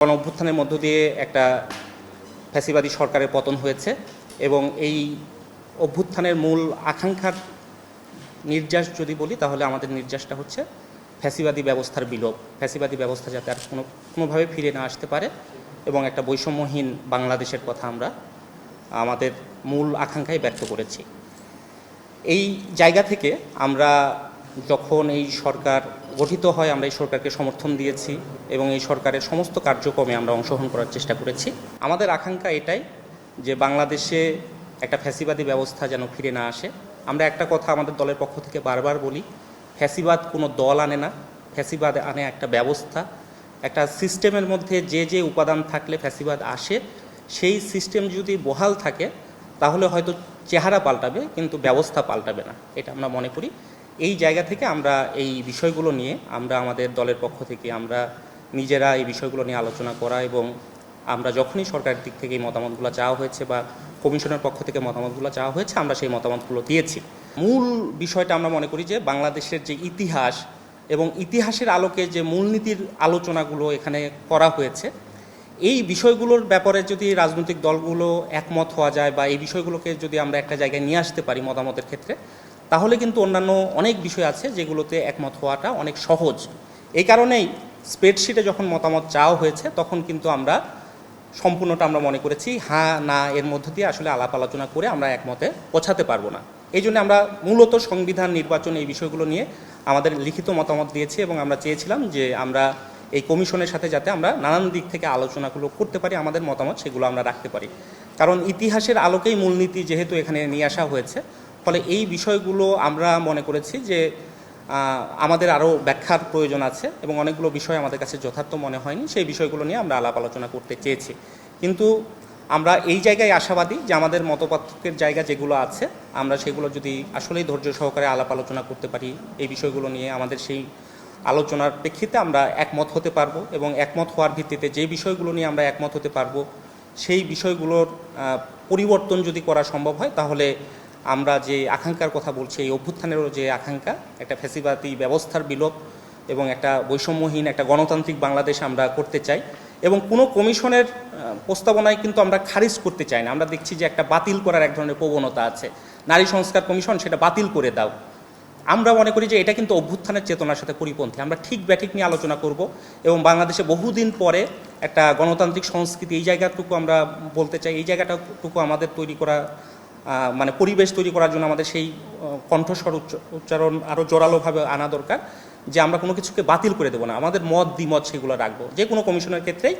গণঅভ্যুত্থানের মধ্য দিয়ে একটা ফ্যাসিবাদী সরকারের পতন হয়েছে এবং এই অভ্যুত্থানের মূল আকাঙ্ক্ষার নির্যাস যদি বলি তাহলে আমাদের নির্যাসটা হচ্ছে ফ্যাসিবাদী ব্যবস্থার বিলোপ। ফ্যাসিবাদী ব্যবস্থা যাতে আর কোনোভাবে ফিরে না আসতে পারে এবং একটা বৈষম্যহীন বাংলাদেশের কথা আমরা আমাদের মূল আকাঙ্ক্ষায় ব্যক্ত করেছি। এই জায়গা থেকে আমরা যখন এই সরকার গঠিত হয় আমরা এই সরকারকে সমর্থন দিয়েছি এবং এই সরকারের সমস্ত কার্যক্রমে আমরা অংশগ্রহণ করার চেষ্টা করেছি। আমাদের আকাঙ্ক্ষা এটাই যে বাংলাদেশে একটা ফ্যাসিবাদী ব্যবস্থা যেন ফিরে না আসে। আমরা একটা কথা আমাদের দলের পক্ষ থেকে বারবার বলি, ফ্যাসিবাদ কোনো দল আনে না, ফ্যাসিবাদ আনে একটা ব্যবস্থা। একটা সিস্টেমের মধ্যে যে যে উপাদান থাকলে ফ্যাসিবাদ আসে, সেই সিস্টেম যদি বহাল থাকে তাহলে হয়তো চেহারা পাল্টাবে কিন্তু ব্যবস্থা পাল্টাবে না, এটা আমরা মনে করি। এই জায়গা থেকে আমরা এই বিষয়গুলো নিয়ে আমরা আমাদের দলের পক্ষ থেকে আমরা নিজেরা এই বিষয়গুলো নিয়ে আলোচনা করা এবং আমরা যখনই সরকারের দিক থেকে এই মতামতগুলো চাওয়া হয়েছে বা কমিশনের পক্ষ থেকে মতামতগুলো চাওয়া হয়েছে আমরা সেই মতামতগুলো দিয়েছি। মূল বিষয়টা আমরা মনে করি যে বাংলাদেশের যে ইতিহাস এবং ইতিহাসের আলোকে যে মূলনীতির আলোচনাগুলো এখানে করা হয়েছে, এই বিষয়গুলোর ব্যাপারে যদি রাজনৈতিক দলগুলো একমত হওয়া যায় বা এই বিষয়গুলোকে যদি আমরা একটা জায়গায় নিয়ে আসতে পারি মতামতের ক্ষেত্রে, তাহলে কিন্তু অন্যান্য অনেক বিষয় আছে যেগুলোতে একমত হওয়াটা অনেক সহজ। এই কারণেই স্প্রেডশিটে যখন মতামত চাওয়া হয়েছে তখন কিন্তু আমরা সম্পূর্ণটা আমরা মনে করেছি হ্যাঁ না এর মধ্য দিয়ে আসলে আলাপ আলোচনা করে আমরা একমতে পৌঁছাতে পারবো না। এই জন্য আমরা মূলত সংবিধান, নির্বাচন এই বিষয়গুলো নিয়ে আমাদের লিখিত মতামত দিয়েছি এবং আমরা চেয়েছিলাম যে আমরা এই কমিশনের সাথে যাতে আমরা নানান দিক থেকে আলোচনাগুলো করতে পারি, আমাদের মতামত সেগুলো আমরা রাখতে পারি। কারণ ইতিহাসের আলোকেই মূলনীতি যেহেতু এখানে নিয়ে আসা হয়েছে, ফলে এই বিষয়গুলো আমরা মনে করেছি যে আমাদের আরও ব্যাখ্যার প্রয়োজন আছে এবং অনেকগুলো বিষয় আমাদের কাছে যথার্থ মনে হয়নি, সেই বিষয়গুলো নিয়ে আমরা আলাপ আলোচনা করতে চেয়েছি। কিন্তু আমরা এই জায়গায় আশাবাদী যে আমাদের মতপার্থক্যের জায়গা যেগুলো আছে আমরা সেগুলো যদি আসলেই ধৈর্য সহকারে আলাপ আলোচনা করতে পারি, এই বিষয়গুলো নিয়ে আমাদের সেই আলোচনার প্রেক্ষিতে আমরা একমত হতে পারবো এবং একমত হওয়ার ভিত্তিতে যে বিষয়গুলো নিয়ে আমরা একমত হতে পারবো সেই বিষয়গুলোর পরিবর্তন যদি করা সম্ভব হয় তাহলে আমরা যে আকাঙ্ক্ষার কথা বলছি, এই অভ্যুত্থানেরও যে আকাঙ্ক্ষা, একটা ফ্যাসিবাদী ব্যবস্থার বিলোপ এবং একটা বৈষম্যহীন একটা গণতান্ত্রিক বাংলাদেশ আমরা করতে চাই এবং কোনো কমিশনের প্রস্তাবনায় কিন্তু আমরা খারিজ করতে চাই না। আমরা দেখছি যে একটা বাতিল করার এক ধরনের প্রবণতা আছে, নারী সংস্কার কমিশন সেটা বাতিল করে দাও। আমরা মনে করি যে এটা কিন্তু অভ্যুত্থানের চেতনার সাথে পরিপন্থী। আমরা ঠিক ব্যাঠিক নিয়ে আলোচনা করব এবং বাংলাদেশে বহুদিন পরে একটা গণতান্ত্রিক সংস্কৃতি, এই জায়গাটুকু আমরা বলতে চাই, এই জায়গাটাটুকু আমাদের তৈরি করা মানে পরিবেশ তৈরি করার জন্য আমাদের সেই কণ্ঠস্বর উচ্চারণ আরও জোরালোভাবে আনা দরকার যে আমরা কোনো কিছুকে বাতিল করে দেবো না, আমাদের মত দ্বিমত সেগুলো রাখবো যে কোনো কমিশনের ক্ষেত্রেই।